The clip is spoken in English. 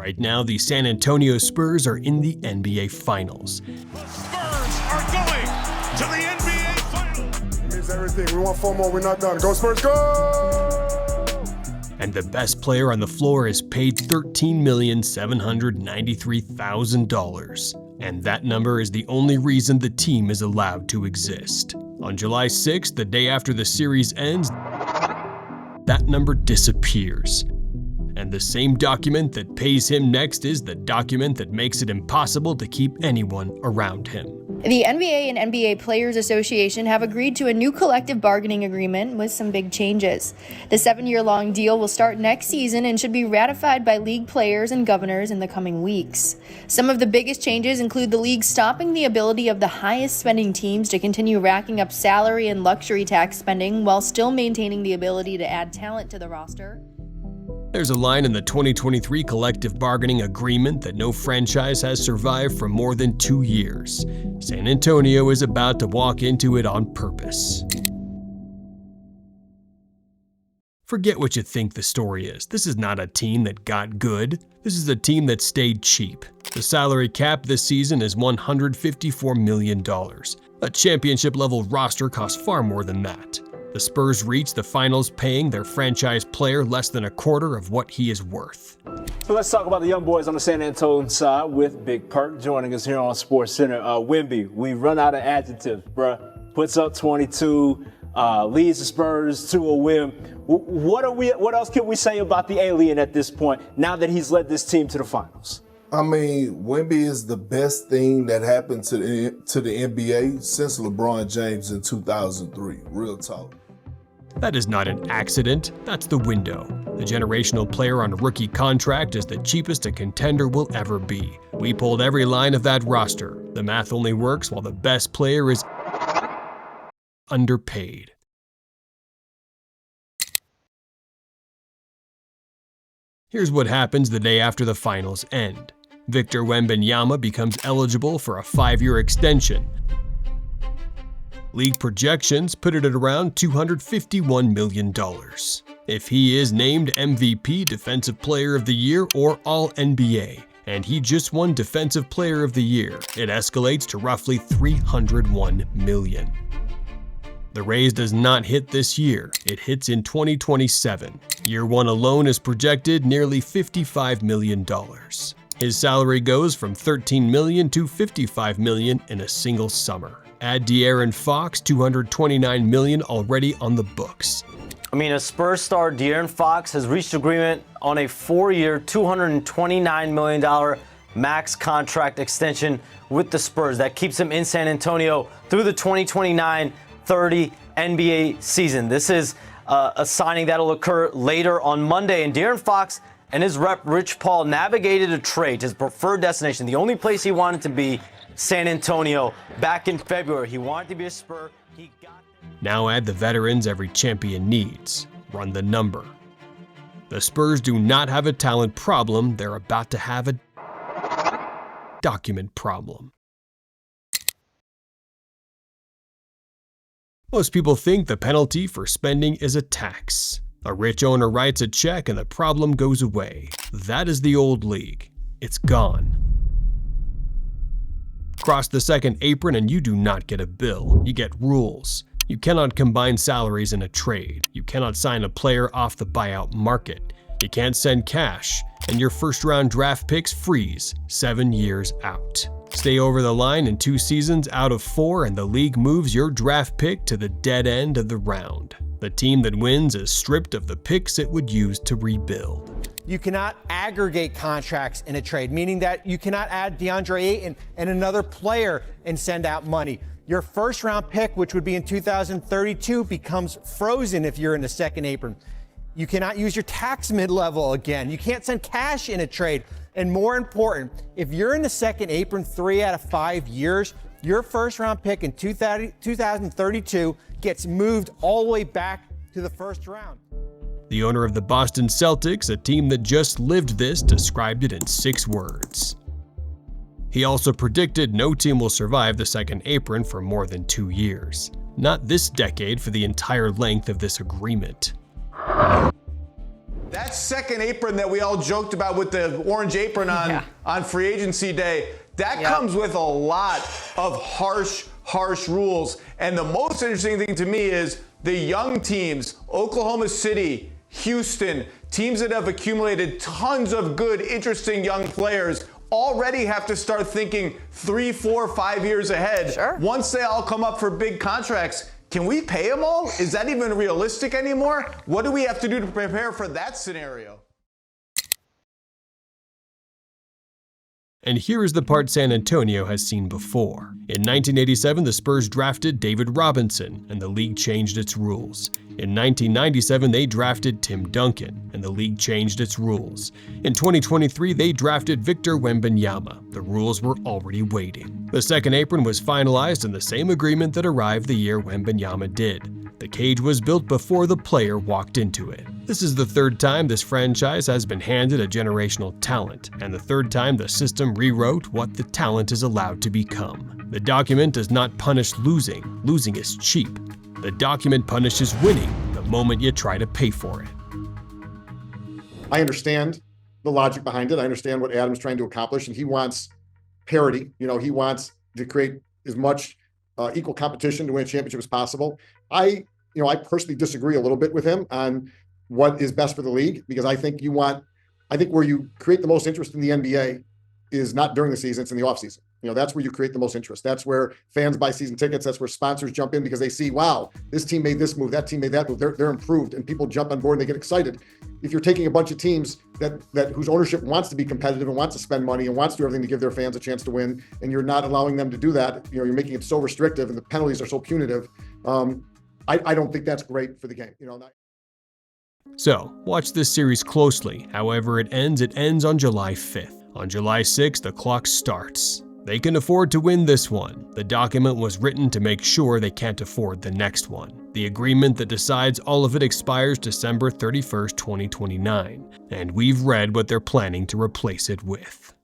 Right now, the San Antonio Spurs are in the NBA Finals. The Spurs are going to the NBA Finals. Here's everything. We want 4 more. We're not done. Go Spurs, go! And the best player on the floor is paid $13,793,000. And that number is the only reason the team is allowed to exist. On July 6th, the day after the series ends, that number disappears. And the same document that pays him next is the document that makes it impossible to keep anyone around him. The NBA and NBA Players Association have agreed to a new collective bargaining agreement with some big changes. The 7-year-long deal will start next season and should be ratified by league players and governors in the coming weeks. Some of the biggest changes include the league stopping the ability of the highest spending teams to continue racking up salary and luxury tax spending while still maintaining the ability to add talent to the roster. There's a line in the 2023 collective bargaining agreement that no franchise has survived for more than 2 years. San Antonio is about to walk into it on purpose. Forget what you think the story is. This is not a team that got good. This is a team that stayed cheap. The salary cap this season is $154 million. A championship-level roster costs far more than that. The Spurs reached the finals paying their franchise player less than a quarter of what he is worth. So let's talk about the young boys on the San Antonio side with Big Perk joining us here on Sports Center. Wemby, we run out of adjectives, bruh. Puts up 22, leads the Spurs to a win. What else can we say about the alien at this point now that he's led this team to the finals? I mean, Wemby is the best thing that happened to the NBA since LeBron James in 2003. Real talk. That is not an accident, that's the window. The generational player on a rookie contract is the cheapest a contender will ever be. We pulled every line of that roster. The math only works while the best player is underpaid. Here's what happens the day after the finals end. Victor Wembanyama becomes eligible for a 5-year extension. League projections put it at around $251 million. If he is named MVP, Defensive Player of the Year, or All-NBA, and he just won Defensive Player of the Year, it escalates to roughly $301 million. The raise does not hit this year, it hits in 2027. Year 1 alone is projected nearly $55 million. His salary goes from $13 million to $55 million in a single summer. Add De'Aaron Fox, $229 million already on the books. I mean, a Spurs star, De'Aaron Fox, has reached agreement on a 4-year, $229 million max contract extension with the Spurs. That keeps him in San Antonio through the 2029-30 NBA season. This is a signing that'll occur later on Monday, and De'Aaron Fox and his rep, Rich Paul, navigated a trade to his preferred destination, the only place he wanted to be, San Antonio, back in February. He wanted to be a Spur. He got there. Now add the veterans every champion needs. Run the number. The Spurs do not have a talent problem, they're about to have a document problem. Most people think the penalty for spending is a tax. A rich owner writes a check and the problem goes away. That is the old league. It's gone. Cross the second apron and you do not get a bill. You get rules. You cannot combine salaries in a trade. You cannot sign a player off the buyout market. You can't send cash. And your first-round draft picks freeze 7 years out. Stay over the line in 2 seasons out of 4 and the league moves your draft pick to the dead end of the round. The team that wins is stripped of the picks it would use to rebuild. You cannot aggregate contracts in a trade, meaning that you cannot add DeAndre Ayton and another player and send out money. Your first round pick, which would be in 2032, becomes frozen if you're in the second apron. You cannot use your tax mid-level again. You can't send cash in a trade. And more important, if you're in the second apron 3 out of 5 years, your first round pick in 2032 gets moved all the way back to the first round. The owner of the Boston Celtics, a team that just lived this, described it in 6 words. He also predicted no team will survive the second apron for more than 2 years. Not this decade for the entire length of this agreement. That second apron that we all joked about with the orange apron on free agency day, that comes with a lot of harsh rules. And the most interesting thing to me is the young teams, Oklahoma City, Houston, teams that have accumulated tons of good, interesting young players already have to start thinking 3, 4, 5 years ahead. Sure. Once they all come up for big contracts, can we pay them all? Is that even realistic anymore? What do we have to do to prepare for that scenario? And here is the part San Antonio has seen before. In 1987, the Spurs drafted David Robinson, and the league changed its rules. In 1997, they drafted Tim Duncan, and the league changed its rules. In 2023, they drafted Victor Wembanyama. The rules were already waiting. The second apron was finalized in the same agreement that arrived the year Wembanyama did. The cage was built before the player walked into it. This is the third time this franchise has been handed a generational talent, and the third time the system rewrote what the talent is allowed to become. The document does not punish losing. Losing is cheap. The document punishes winning the moment you try to pay for it. I understand the logic behind it. I understand what Adam's trying to accomplish, and he wants parity. He wants to create as much equal competition to win a championship as possible. I personally disagree a little bit with him on what is best for the league, because I think where you create the most interest in the NBA is not during the season, it's in the offseason. That's where you create the most interest. That's where fans buy season tickets. That's where sponsors jump in because they see, wow, this team made this move, that team made that move. They're improved, and people jump on board and they get excited. If you're taking a bunch of teams that whose ownership wants to be competitive and wants to spend money and wants to do everything to give their fans a chance to win, and you're not allowing them to do that, you're making it so restrictive and the penalties are so punitive. I don't think that's great for the game. So, watch this series closely. However it ends on July 5th. On July 6th, the clock starts. They can afford to win this one. The document was written to make sure they can't afford the next one. The agreement that decides all of it expires December 31st, 2029, and we've read what they're planning to replace it with.